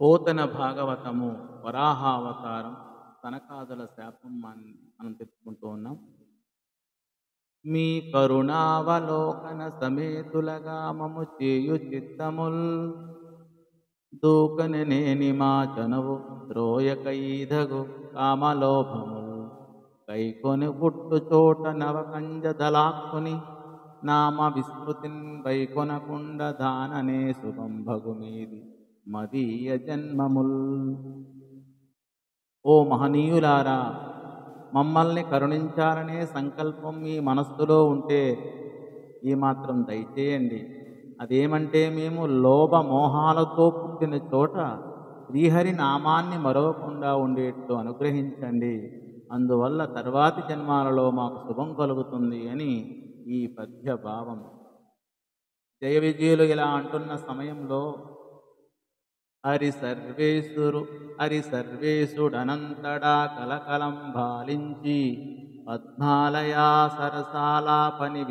పోతన భాగవతము వరాహావతారం సనకాదుల శాపం మనం తెచ్చుకుంటూ ఉన్నాం. మీ కరుణావలోకన సమేతులగా మము చేయు చిత్తముల్ దూకననేని మా చనువు ద్రోయకైదగు కామలోభముల్ కైకొని గుట్టు చోట నవకంజ దలాక్కుని నామ విస్మృతిన్ వైకొనకుండ దాననే శుభం భగుమీది మదీయ జన్మముల్. ఓ మహనీయులారా, మమ్మల్ని కరుణించాలనే సంకల్పం మీ మనస్సులో ఉంటే ఈ మాత్రం దయచేయండి. అదేమంటే మేము లోభ మోహాలతో పుట్టిన చోట శ్రీహరి నామాన్ని మరవకుండా ఉండేట్టు అనుగ్రహించండి. అందువల్ల తర్వాతి జన్మాలలో మాకు శుభం కలుగుతుంది అని ఈ పద్య భావం. జయ విజయులు ఇలా అంటున్న సమయంలో హరి సర్వేశుడనంతడా కలకలం భాలించి పద్మాలయా సరసాలాపని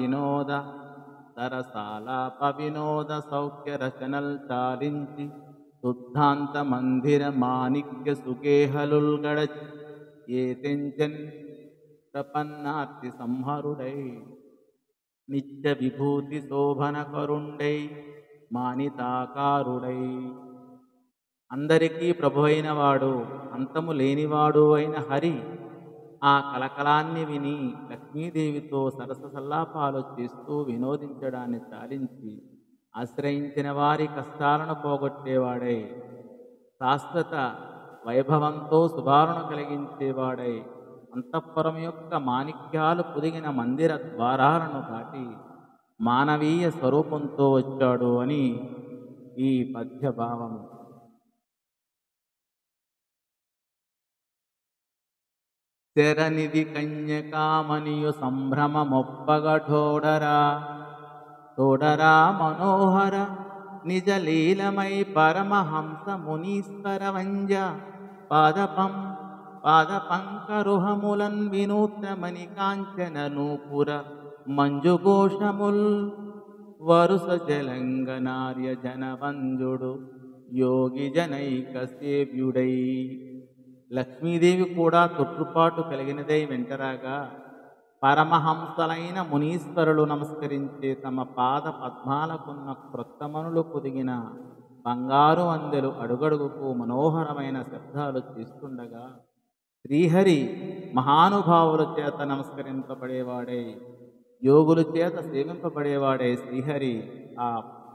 వినోద సౌఖ్య రచనల్ చాలించి శుద్ధాంత మందిర మాణిక్య సుకేహలుల్ గడచి ఏ తెంచన్ ప్రపన్నార్తి సంహరుడై నిత్య విభూతి శోభన కరుండై మానితాకారుడై. అందరికీ ప్రభు అయిన వాడు, అంతము లేనివాడు అయిన హరి ఆ కలకలాన్ని విని లక్ష్మీదేవితో సరస సల్లాపాలు చేస్తూ వినోదించడాన్ని చాలించి ఆశ్రయించిన వారి కష్టాలను పోగొట్టేవాడై, శాశ్వత వైభవంతో శుభాలను కలిగించేవాడై, అంతఃపురం యొక్క మాణిక్యాలు పొదిగిన మందిర ద్వారాలను దాటి మానవీయ స్వరూపంతో వచ్చాడు అని ఈ పద్య భావము. శరనిధి కన్యకామనియు సంభ్రమమొప్పగఢోడరా తోడరా మనోహర నిజలీలమై పరమహంస మునీశ్వర వంజ పాదపంకరుహములన్ వినూత్నమణి కాంచన నూపుర మంజుఘోషముల్ వరుస జలంగనార్య జనవంజుడు యోగి జనైక సేవ్యుడై. లక్ష్మీదేవి కూడా తొట్టుపాటు కలిగినదై వెంటరాగా పరమహంసలైన మునీశ్వరులు నమస్కరించే తమ పాద పద్మాలకున్న క్రొత్తమనులు పొదిగిన బంగారు అందెలు అడుగడుగుకు మనోహరమైన శబ్దాలు చేస్తుండగా శ్రీహరి మహానుభావుల చేత నమస్కరింపబడేవాడై, యోగుల చేత సేవింపబడేవాడై శ్రీహరి ఆ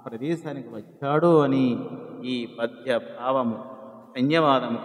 ప్రదేశానికి వచ్చాడు అని ఈ పద్య భావము. ధన్యవాదము.